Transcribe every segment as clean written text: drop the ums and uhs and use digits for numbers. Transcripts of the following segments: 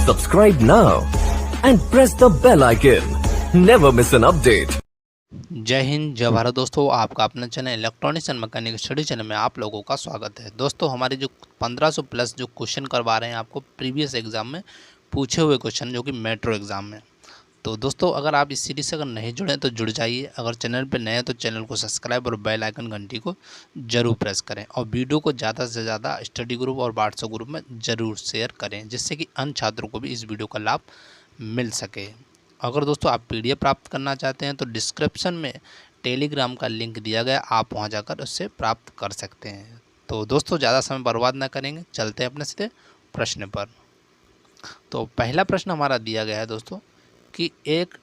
Subscribe now and press the bell icon. Never miss an update. जय हिंद जय भारत दोस्तों, आपका अपना channel electronics and mechanical study channel में आप लोगों का स्वागत है। दोस्तों हमारे जो 1500 प्लस जो क्वेश्चन करवा रहे हैं आपको प्रीवियस एग्जाम में पूछे हुए क्वेश्चन जो कि मेट्रो एग्जाम में। तो दोस्तों अगर आप इस सीरीज से अगर नहीं जुड़े तो जुड़ जाइए। अगर चैनल पर नए हैं तो चैनल को सब्सक्राइब और बेल आइकन घंटी को जरूर प्रेस करें और वीडियो को ज़्यादा से ज़्यादा स्टडी ग्रुप और व्हाट्सएप ग्रुप में ज़रूर शेयर करें, जिससे कि अन्य छात्रों को भी इस वीडियो का लाभ मिल सके। अगर दोस्तों आप पीडीएफ प्राप्त करना चाहते हैं तो डिस्क्रिप्शन में टेलीग्राम का लिंक दिया गया, आप वहां जाकर उससे प्राप्त कर सकते हैं। तो दोस्तों ज़्यादा समय बर्बाद ना करेंगे, चलते हैं अपने सीधे प्रश्न पर। तो पहला प्रश्न हमारा दिया गया है दोस्तों कि एक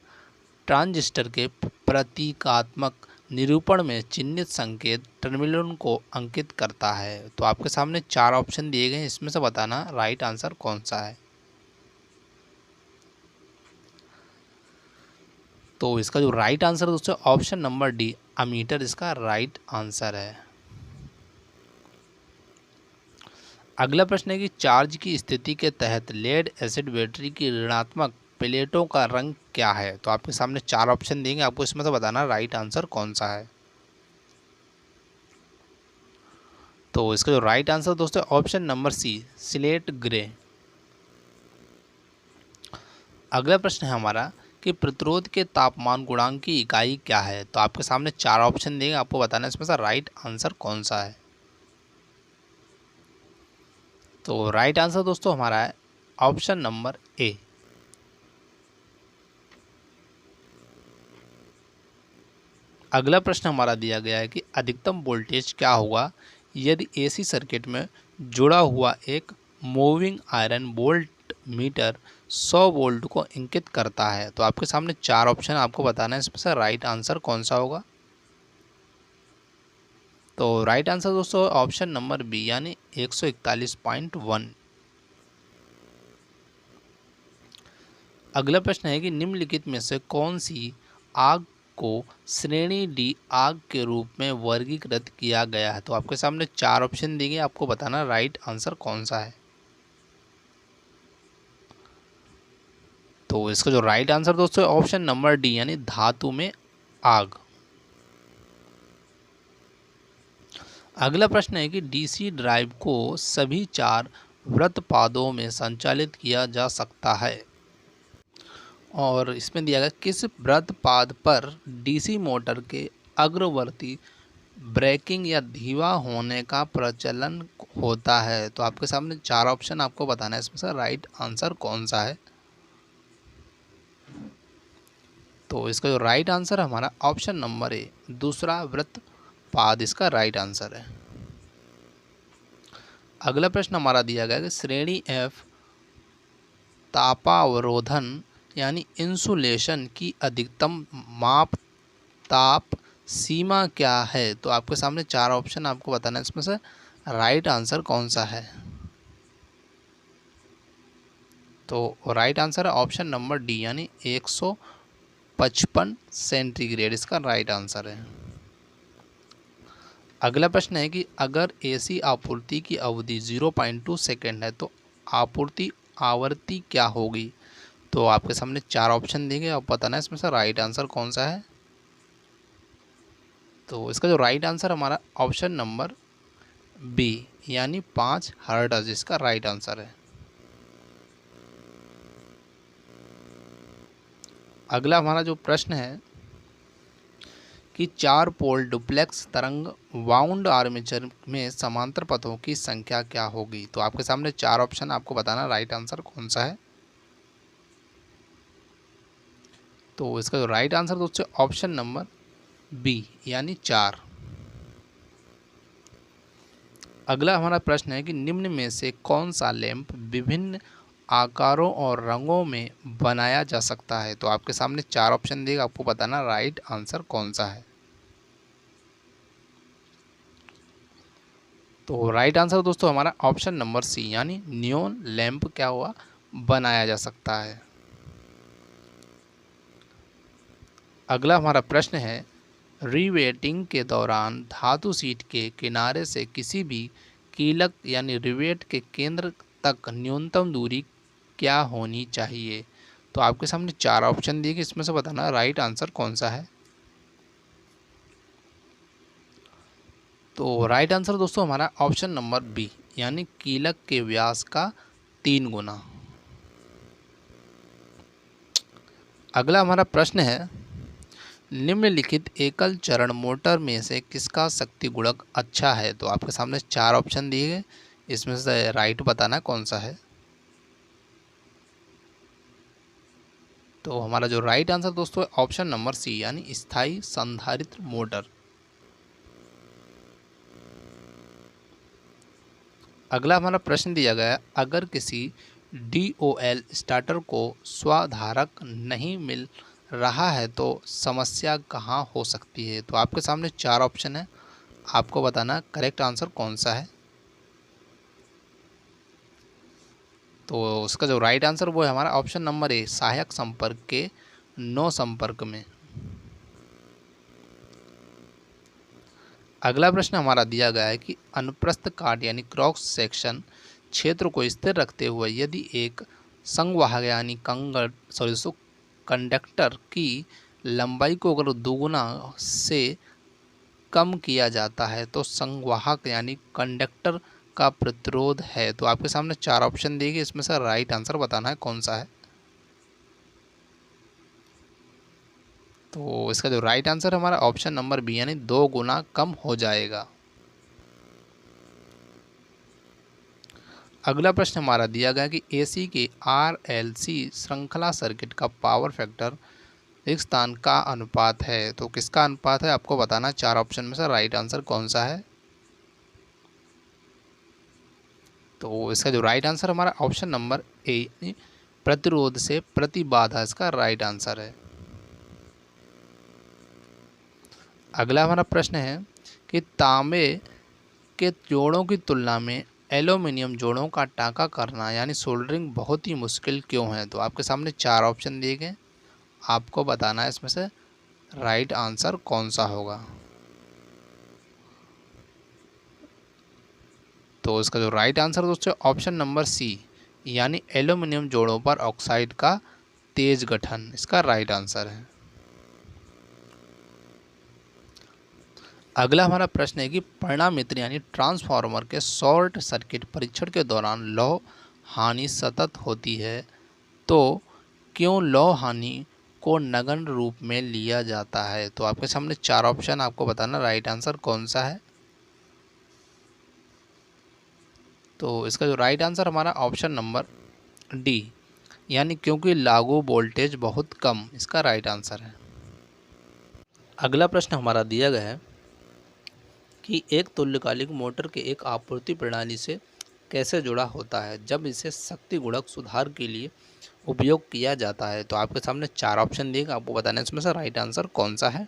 ट्रांजिस्टर के प्रतीकात्मक निरूपण में चिन्हित संकेत टर्मिनल को अंकित करता है। तो आपके सामने 4 ऑप्शन दिए गए हैं, इसमें से बताना राइट आंसर कौन सा है। तो इसका जो राइट आंसर है दोस्तों ऑप्शन नंबर डी, अमीटर इसका राइट आंसर है। अगला प्रश्न है कि चार्ज की स्थिति के तहत लेड एसिड बैटरी की ऋणात्मक प्लेटों का रंग क्या है। तो आपके सामने 4 ऑप्शन देंगे, आपको इसमें से बताना राइट आंसर कौन सा है। तो इसका जो राइट आंसर दोस्तों option number C, slate grey. अगला प्रश्न है हमारा कि प्रतिरोध के तापमान गुणांक की इकाई क्या है। तो आपके सामने 4 ऑप्शन देंगे, आपको बताना इसमें से राइट आंसर कौन सा है। तो राइट आंसर दोस्तों हमारा है ऑप्शन नंबर ए। अगला प्रश्न हमारा दिया गया है कि अधिकतम वोल्टेज क्या होगा यदि एसी सर्किट में जुड़ा हुआ एक moving iron volt meter 100 volt को इंगित करता है। तो आपके सामने 4 ऑप्शन, आपको बताना है इसमें से राइट आंसर कौन सा होगा। तो राइट आंसर दोस्तों ऑप्शन नंबर बी, यानी 141.1। अगला प्रश्न है कि निम्नलिखित में से कौन सी आग को श्रेणी डी आग के रूप में वर्गीकृत किया गया है। तो आपके सामने 4 ऑप्शन दिए गए, आपको बताना राइट आंसर कौन सा है। तो इसका जो राइट आंसर दोस्तों ऑप्शन नंबर डी, यानी धातु में आग। अगला प्रश्न है कि डीसी ड्राइव को सभी 4 वृत्तपादों में संचालित किया जा सकता है और इसमें दिया गया किस वृत्तपाद पर डीसी मोटर के अग्रवर्ती ब्रेकिंग या धीमा होने का प्रचलन होता है। तो आपके सामने 4 ऑप्शन, आपको बताना है इसमें से राइट आंसर कौन सा है। तो इसका जो राइट आंसर हमारा ऑप्शन नंबर ए, दूसरा वृत्तपाद इसका राइट आंसर है। अगला प्रश्न हमारा दिया गया है कि श्रेणी एफ तापावरोधन यानी इंसुलेशन की अधिकतम माप ताप सीमा क्या है। तो आपके सामने 4 ऑप्शन, आपको बताना है इसमें से राइट आंसर कौन सा है। तो राइट आंसर है ऑप्शन नंबर डी, यानी 155 सेंटीग्रेड इसका राइट आंसर है। अगला प्रश्न है कि अगर एसी आपूर्ति की अवधि 0.2 सेकेंड है तो आपूर्ति आवृत्ति क्या होगी। तो आपके सामने 4 ऑप्शन देंगे, आप बताना है इसमें से राइट आंसर कौन सा है। तो इसका जो राइट आंसर हमारा ऑप्शन नंबर बी, यानी 5 हर्ट्ज इसका राइट आंसर है। अगला हमारा जो प्रश्न है कि 4 पोल डुप्लेक्स तरंग वाउंड आर्मेचर में समांतर पथों की संख्या क्या होगी। तो आपके सामने 4 ऑप्शन, आपको बताना राइट आंसर कौन सा है। तो इसका जो राइट आंसर दोस्तों ऑप्शन नंबर बी, यानी 4। अगला हमारा प्रश्न है कि निम्न में से कौन सा लैंप विभिन्न आकारों और रंगों में बनाया जा सकता है। तो आपके सामने 4 ऑप्शन देगा, आपको बताना राइट आंसर कौन सा है। तो राइट आंसर दोस्तों हमारा ऑप्शन नंबर सी, यानी नियॉन लैंप क्या हुआ बनाया जा सकता है। अगला हमारा प्रश्न है रिवेटिंग के दौरान धातु सीट के किनारे से किसी भी कीलक यानी रिवेट के केंद्र तक न्यूनतम दूरी क्या होनी चाहिए? तो आपके सामने 4 ऑप्शन दिए गए, इसमें से बताना राइट आंसर कौन सा है। तो राइट आंसर दोस्तों हमारा ऑप्शन नंबर बी, यानी कीलक के व्यास का 3 गुना। अगला हमारा प्रश्न है, निम्नलिखित एकल चरण मोटर में से किसका शक्ति गुणक अच्छा है? तो आपके सामने 4 ऑप्शन दिए गए, इसमें से राइट बताना कौन सा है। तो हमारा जो राइट आंसर दोस्तों है ऑप्शन नंबर सी, यानी स्थायी संधारित्र मोटर। अगला हमारा प्रश्न दिया गया है, अगर किसी DOL स्टार्टर को स्वाधारक नहीं मिल रहा है तो समस्या कहाँ हो सकती है? तो आपके सामने 4 ऑप्शन है, आपको बताना करेक्ट आंसर कौन सा है। तो उसका जो राइट आंसर वो है हमारा ऑप्शन नंबर ए, सहायक संपर्क के नो संपर्क में। अगला प्रश्न हमारा दिया गया है कि अनुप्रस्थ काट यानी क्रॉस सेक्शन क्षेत्र को स्थिर रखते हुए यदि एक संवाहक यानी कंडक्टर की लंबाई को अगर दोगुना से कम किया जाता है तो संवाहक यानी कंडक्टर का प्रतिरोध है। तो आपके सामने 4 ऑप्शन दिए गए, इसमें से राइट आंसर बताना है कौन सा है। तो इसका जो राइट आंसर हमारा ऑप्शन नंबर बी, यानी 2 गुना कम हो जाएगा। अगला प्रश्न हमारा दिया गया कि AC के RLC श्रृंखला सर्किट का पावर फैक्टर स्थान का अनुपात है। तो किसका अनुपात है आपको बताना, 4 ऑप्शन में से राइट आंसर कौन सा है। तो इसका जो राइट आंसर हमारा ऑप्शन नंबर ए, प्रतिरोध से प्रतिबाधा, इसका राइट आंसर है। अगला हमारा प्रश्न है कि तांबे के जोड़ों की तुलना में एल्यूमिनियम जोड़ों का टांका करना यानी सोल्डरिंग बहुत ही मुश्किल क्यों है? तो आपके सामने 4 ऑप्शन दिए गए, आपको बताना है इसमें से राइट आंसर कौन सा होगा। तो इसका जो राइट आंसर दोस्तों ऑप्शन नंबर सी, यानी एल्यूमिनियम जोड़ों पर ऑक्साइड का तेज गठन, इसका राइट आंसर है। अगला हमारा प्रश्न है कि परिणामित्र यानी ट्रांसफार्मर के शॉर्ट सर्किट परीक्षण के दौरान लौह हानि सतत होती है, तो क्यों लौह हानि को नगण्य रूप में लिया जाता है? तो आपके सामने 4 ऑप्शन, आपको बताना राइट आंसर कौन सा है। तो इसका जो राइट आंसर हमारा ऑप्शन नंबर डी, यानी क्योंकि लागू वोल्टेज बहुत कम, इसका राइट आंसर है। अगला प्रश्न हमारा दिया गया है कि एक तुल्यकालिक मोटर के एक आपूर्ति प्रणाली से कैसे जुड़ा होता है जब इसे शक्ति गुणक सुधार के लिए उपयोग किया जाता है? तो आपके सामने 4 ऑप्शन दिए, आपको बताना है इसमें से राइट आंसर कौन सा है।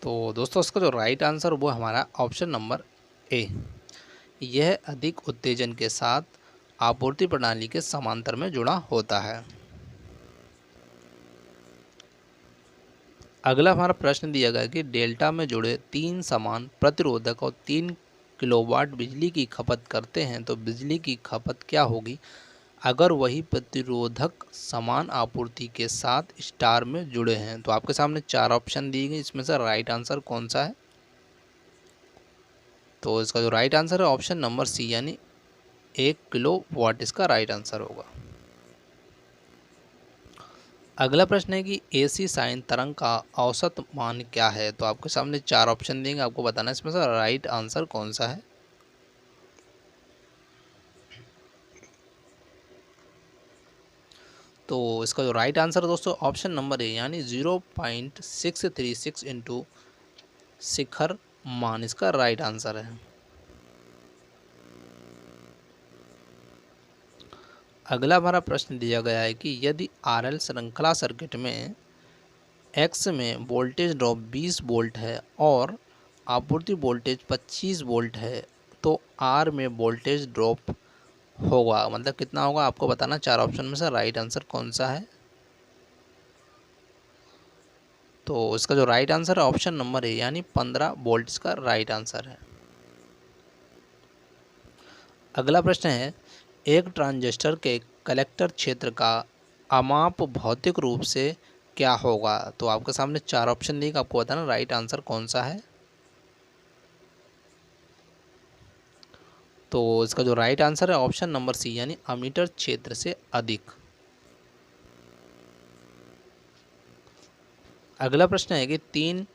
तो दोस्तों इसका जो राइट आंसर वो हमारा ऑप्शन नंबर ए, यह अधिक उत्तेजन के साथ आपूर्ति प्रणाली के समांतर में जुड़ा होता है। अगला हमारा प्रश्न दिया गया कि डेल्टा में जुड़े 3 समान प्रतिरोधक और 3 किलोवाट बिजली की खपत करते हैं तो बिजली की खपत क्या होगी अगर वही प्रतिरोधक समान आपूर्ति के साथ स्टार में जुड़े हैं? तो आपके सामने 4 ऑप्शन दिए गए, इसमें से राइट आंसर कौन सा है। तो इसका जो राइट आंसर है ऑप्शन नंबर सी, यानी 1 किलोवाट, इसका राइट आंसर होगा। अगला प्रश्न है कि AC साइन तरंग का औसत मान क्या है? तो आपके सामने 4 ऑप्शन देंगे, आपको बताना है इसमें से राइट आंसर कौन सा है। तो इसका जो राइट आंसर दोस्तों ऑप्शन नंबर ए, यानी 0.636 इंटू शिखर मान, इसका राइट आंसर है। अगला हमारा प्रश्न दिया गया है कि यदि RL श्रृंखला सर्किट में X में वोल्टेज ड्रॉप 20 वोल्ट है और आपूर्ति वोल्टेज 25 वोल्ट है तो R में वोल्टेज ड्रॉप होगा, मतलब कितना होगा आपको बताना। 4 ऑप्शन में से राइट आंसर कौन सा है। तो इसका जो राइट आंसर है ऑप्शन नंबर ए, यानी 15 वोल्ट, इसका राइट आंसर है। अगला प्रश्न है, एक ट्रांजिस्टर के कलेक्टर क्षेत्र का अमाप भौतिक रूप से क्या होगा? तो आपके सामने 4 ऑप्शन दिए, आपको बताना राइट आंसर कौन सा है। तो इसका जो राइट आंसर है ऑप्शन नंबर सी, यानी अमीटर क्षेत्र से अधिक। अगला प्रश्न है कि 3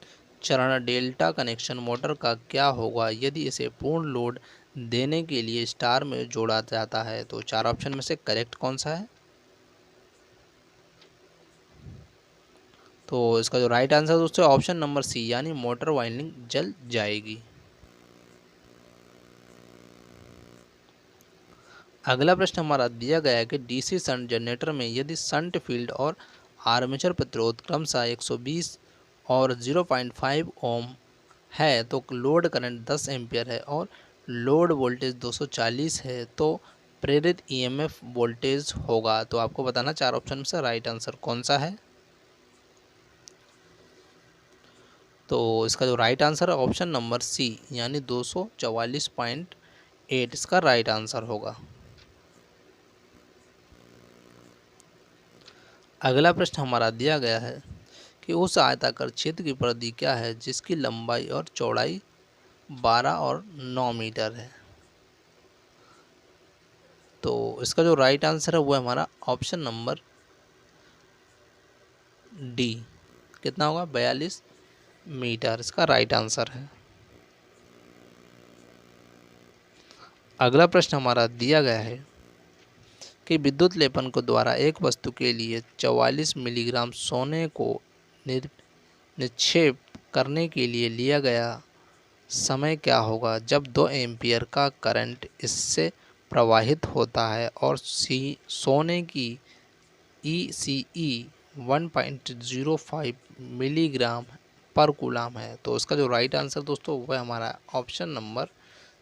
चरण डेल्टा कनेक्शन मोटर का क्या होगा यदि इसे पूर्ण लोड देने के लिए स्टार में जोड़ा जाता है? तो 4 ऑप्शन में से करेक्ट कौन सा है? तो इसका जो राइट आंसर दोस्तों ऑप्शन नंबर सी, यानी मोटर वाइंडिंग जल जाएगी। अगला प्रश्न हमारा दिया गया है कि डीसी शंट जनरेटर में यदि शंट फील्ड और आर्मेचर प्रतिरोध क्रमशः 120 और 0.5 ओम है तो लोड करंट 10 एम्पियर है और लोड वोल्टेज 240 है तो प्रेरित ईएमएफ वोल्टेज होगा। तो आपको बताना 4 ऑप्शन में से राइट आंसर कौन सा है। तो इसका जो राइट आंसर है ऑप्शन नंबर सी, यानी 244.8 इसका राइट आंसर होगा। अगला प्रश्न हमारा दिया गया है कि उस आयताकार क्षेत्र की परिधि क्या है जिसकी लंबाई और चौड़ाई 12 और 9 मीटर है? तो इसका जो राइट आंसर है वो है हमारा ऑप्शन नंबर डी, कितना होगा 42 मीटर इसका राइट आंसर है। अगला प्रश्न हमारा दिया गया है कि विद्युत लेपन को द्वारा एक वस्तु के लिए 44 मिलीग्राम सोने को निक्षेप करने के लिए लिया गया समय क्या होगा जब 2 एम्पियर का करंट इससे प्रवाहित होता है और सोने की ECE 1.05 मिलीग्राम पर कूलाम है? तो इसका जो राइट आंसर दोस्तों वह हमारा option number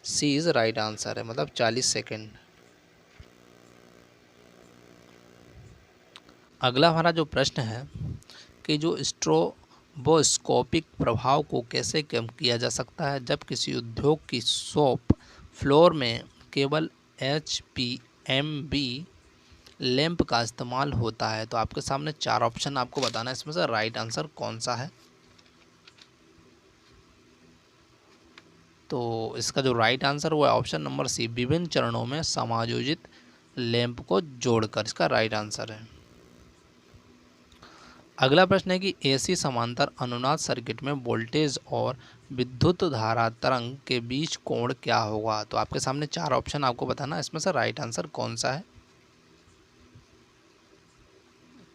C is right answer है, मतलब 40 सेकेंड। अगला हमारा जो प्रश्न है कि जो स्ट्रोबोस्कोपिक प्रभाव को कैसे कम किया जा सकता है जब किसी उद्योग की शॉप फ्लोर में केवल HPMB लैंप का इस्तेमाल होता है? तो आपके सामने 4 ऑप्शन आपको बताना है, इसमें से राइट आंसर कौन सा है। तो इसका जो राइट आंसर वो है ऑप्शन नंबर सी, विभिन्न चरणों में समायोजित लैंप को जोड़कर, इसका राइट आंसर है। अगला प्रश्न है कि AC समांतर अनुनाद सर्किट में वोल्टेज और विद्युत धारा तरंग के बीच कोण क्या होगा? तो आपके सामने 4 ऑप्शन आपको बताना, इसमें से राइट आंसर कौन सा है।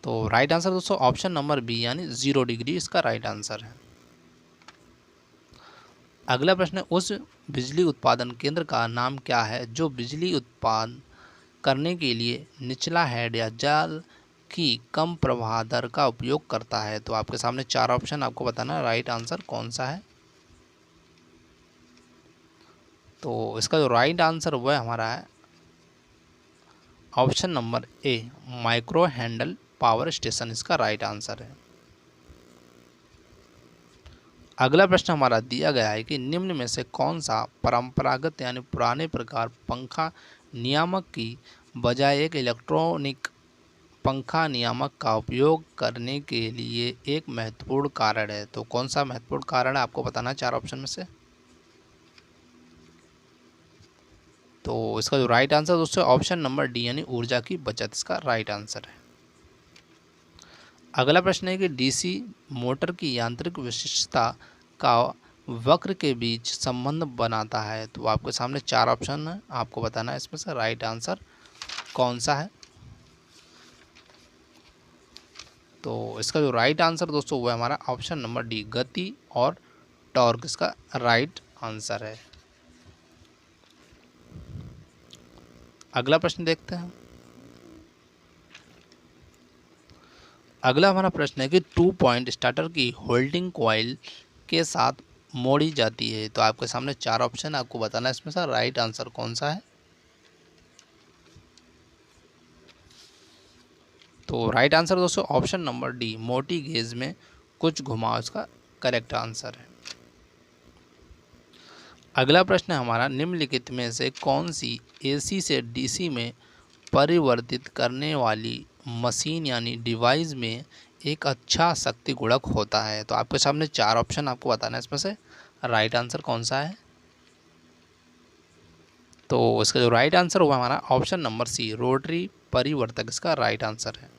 तो राइट आंसर दोस्तों ऑप्शन नंबर बी, यानी 0 डिग्री इसका राइट आंसर है। अगला प्रश्न है, उस बिजली उत्पादन केंद्र का नाम क्या है जो बिजली उत्पादन करने के लिए निचला हेड या जाल की कम प्रवाह दर का उपयोग करता है? तो आपके सामने 4 ऑप्शन आपको बताना राइट आंसर कौन सा है। तो इसका जो राइट आंसर वह हमारा है option number A, micro handle power station इसका राइट आंसर है। अगला प्रश्न हमारा दिया गया है कि निम्न में से कौन सा परंपरागत यानी पुराने प्रकार पंखा नियामक की बजाय एक इलेक्ट्रॉनिक पंखा नियामक का उपयोग करने के लिए एक महत्वपूर्ण कारण है? तो कौन सा महत्वपूर्ण कारण है आपको बताना 4 ऑप्शन में से। तो इसका जो राइट आंसर दोस्तों ऑप्शन नंबर डी, यानी ऊर्जा की बचत इसका राइट आंसर है। अगला प्रश्न है कि DC मोटर की यांत्रिक विशिष्टता का वक्र के बीच संबंध बनाता है? तो आपके सामने 4 ऑप्शन है, आपको बताना है इसमें से राइट आंसर कौन सा है। तो इसका जो राइट आंसर दोस्तों वो है हमारा ऑप्शन नंबर डी, गति और टॉर्क इसका राइट आंसर है। अगला प्रश्न देखते हैं। अगला हमारा प्रश्न है कि 2 पॉइंट स्टार्टर की होल्डिंग कॉइल के साथ मोड़ी जाती है? तो आपके सामने 4 ऑप्शन आपको बताना है, इसमें से राइट आंसर कौन सा है। तो राइट आंसर दोस्तों ऑप्शन नंबर डी, मोटी गेज में कुछ घुमाव इसका करेक्ट आंसर है। अगला प्रश्न है हमारा, निम्नलिखित में से कौन सी एसी से डीसी में परिवर्तित करने वाली मशीन यानी डिवाइस में एक अच्छा शक्ति गुणक होता है। तो आपके सामने चार ऑप्शन आपको बताना है, इसमें से राइट आंसर कौन सा है। तो इसका जो राइट आंसर हुआ हमारा ऑप्शन नंबर सी, रोटरी परिवर्तक इसका राइट आंसर है।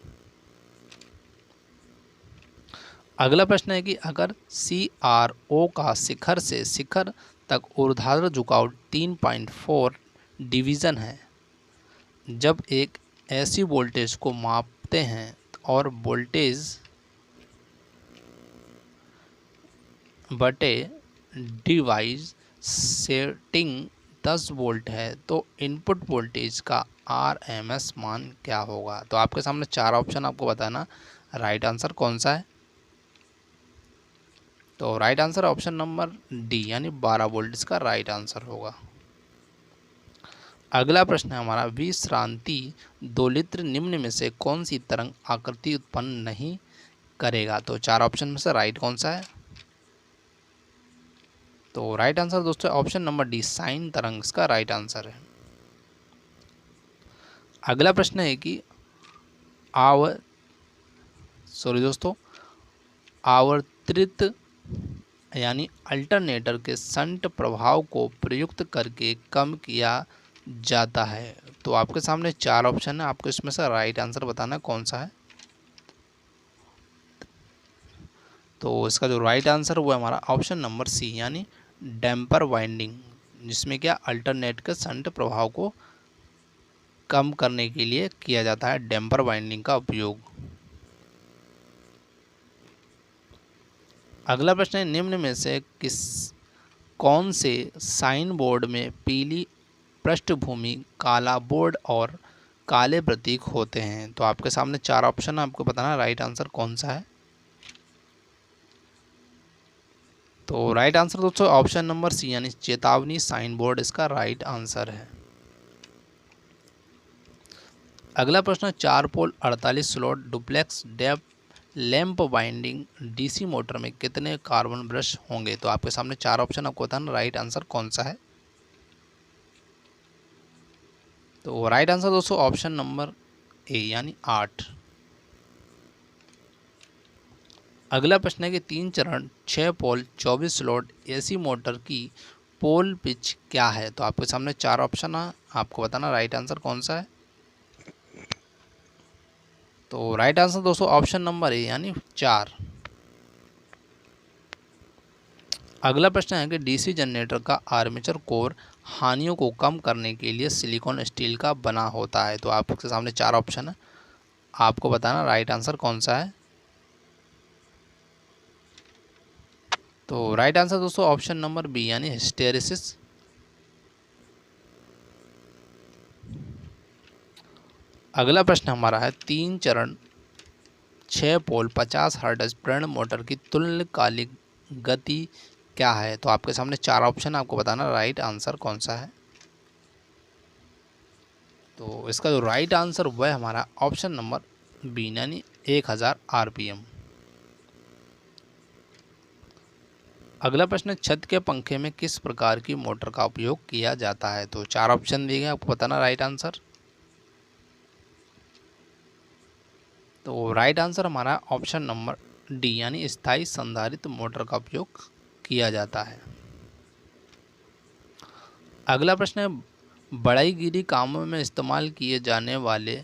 अगला प्रश्न है कि अगर CRO का शिखर से शिखर तक ऊर्ध्वाधर झुकाव 3.4 डिवीज़न है, जब एक ऐसी वोल्टेज को मापते हैं और वोल्टेज बटे डिवाइस सेटिंग 10 वोल्ट है तो इनपुट वोल्टेज का RMS मान क्या होगा। तो आपके सामने चार ऑप्शन आपको बताना, राइट आंसर कौन सा है। तो right answer option number D यानी 12 वोल्ट इसका राइट आंसर होगा। अगला प्रश्न है हमारा, विश्रांति दोलित्र निम्न में से कौन सी तरंग आकृति उत्पन्न नहीं करेगा। तो चार ऑप्शन में से राइट कौन सा है। तो राइट आंसर दोस्तों ऑप्शन नंबर डी, साइन तरंग इसका राइट आंसर है। अगला प्रश्न है कि आवर्तित यानी अल्टरनेटर के संट प्रभाव को प्रयुक्त करके कम किया जाता है। तो आपके सामने चार ऑप्शन है, आपको इसमें से राइट आंसर बताना है कौन सा है। तो इसका जो राइट आंसर हुआ हमारा ऑप्शन नंबर सी यानी डैम्पर वाइंडिंग, जिसमें क्या अल्टरनेट के संट प्रभाव को कम करने के लिए किया जाता है डैम्पर वाइंडिंग का उपयोग। अगला प्रश्न है, निम्न में से कौन से साइन बोर्ड में पीली पृष्ठभूमि, काला बोर्ड और काले प्रतीक होते हैं। तो आपके सामने चार ऑप्शन आपको बताना राइट आंसर कौन सा है। तो राइट आंसर दोस्तों ऑप्शन नंबर सी यानी चेतावनी साइन बोर्ड इसका राइट आंसर है। अगला प्रश्न, 4 पोल 48 स्लॉट डुप्लेक्स डेप लैंप वाइंडिंग डीसी मोटर में कितने कार्बन ब्रश होंगे। तो आपके सामने चार ऑप्शन आपको बताना राइट आंसर कौन सा है। तो राइट आंसर दोस्तों ऑप्शन नंबर ए यानी 8। अगला प्रश्न है कि 3 चरण 6 पोल 24 स्लॉट एसी मोटर की पोल पिच क्या है। तो आपके सामने चार ऑप्शन है, आपको बताना राइट आंसर कौन सा है। तो राइट आंसर दोस्तों ऑप्शन नंबर ए यानी 4। अगला प्रश्न है कि डीसी जनरेटर का आर्मेचर कोर हानियों को कम करने के लिए सिलिकॉन स्टील का बना होता है। तो आपके सामने चार ऑप्शन है, आपको बताना राइट आंसर कौन सा है। तो राइट आंसर दोस्तों ऑप्शन नंबर बी यानी हिस्टेरिसिस। अगला प्रश्न हमारा है, 3 चरण 6 पोल 50 हर्ट्ज प्रेरण मोटर की तुल्यकालिक गति क्या है। तो आपके सामने चार ऑप्शन आपको बताना राइट आंसर कौन सा है। तो इसका जो राइट आंसर वह हमारा ऑप्शन नंबर बी यानी 1000 RPM। अगला प्रश्न, छत के पंखे में किस प्रकार की मोटर का उपयोग किया जाता है। तो चार ऑप्शन दिए गए, आपको बताना राइट आंसर। तो राइट आंसर हमारा ऑप्शन नंबर डी यानी स्थायी संधारित्र मोटर का उपयोग किया जाता है। अगला प्रश्न है, बढ़ईगिरी कामों में इस्तेमाल किए जाने वाले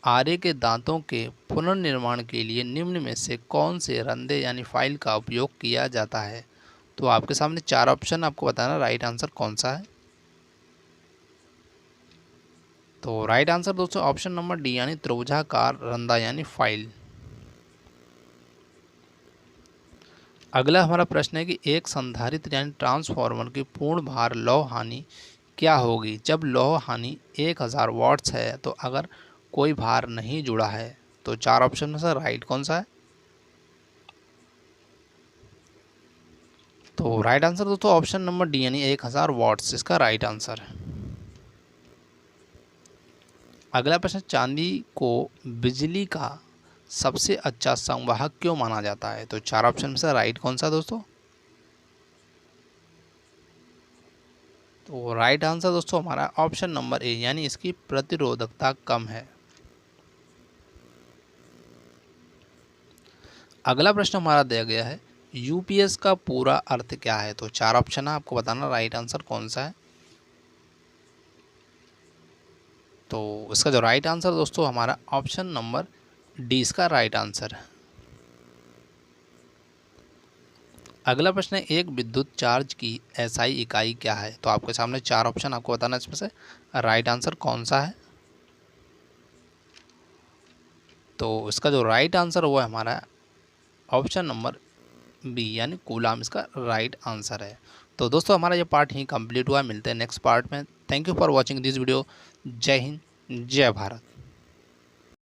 आरे के दांतों के पुनर्निर्माण के लिए निम्न में से कौन से रंधे यानी फाइल का उपयोग किया जाता है। तो आपके सामने चार ऑप्शन आपको बताना राइट आंसर कौन सा है। तो राइट आंसर दोस्तों ऑप्शन नंबर डी यानी त्रिभुजाकार रंधा यानी फाइल। अगला हमारा प्रश्न है कि एक संधारित्र यानी ट्रांसफार्मर की पूर्ण भार लौह हानि क्या होगी जब लौह हानि 1000 वाट्स है तो अगर कोई भार नहीं जुड़ा है। तो चार ऑप्शन में से राइट कौन सा है। तो राइट आंसर दोस्तों ऑप्शन नंबर डी यानी 1000 वाट्स इसका राइट आंसर है। अगला प्रश्न, चांदी को बिजली का सबसे अच्छा संवाहक क्यों माना जाता है। तो चार ऑप्शन में से राइट कौन सा दोस्तों। तो राइट आंसर दोस्तों हमारा ऑप्शन नंबर ए, यानी इसकी प्रतिरोधकता कम है। अगला प्रश्न हमारा दिया गया है, यूपीएस का पूरा अर्थ क्या है। तो 4 ऑप्शन है, आपको बताना राइट आंसर कौन सा है। तो इसका जो राइट आंसर दोस्तों हमारा ऑप्शन नंबर डी इसका राइट आंसर है। अगला प्रश्न है, एक विद्युत चार्ज की एसआई इकाई क्या है। तो आपके सामने 4 ऑप्शन, आपको बताना इसमें से राइट आंसर कौन सा है। तो इसका जो राइट आंसर वो है हमारा ऑप्शन नंबर बी, यानी कूलाम इसका राइट आंसर है। तो दोस्तों हमारा ये पार्ट ही कंप्लीट हुआ, मिलते हैं नेक्स्ट पार्ट में। Thank you for watching this video. जय हिंद, जय भारत।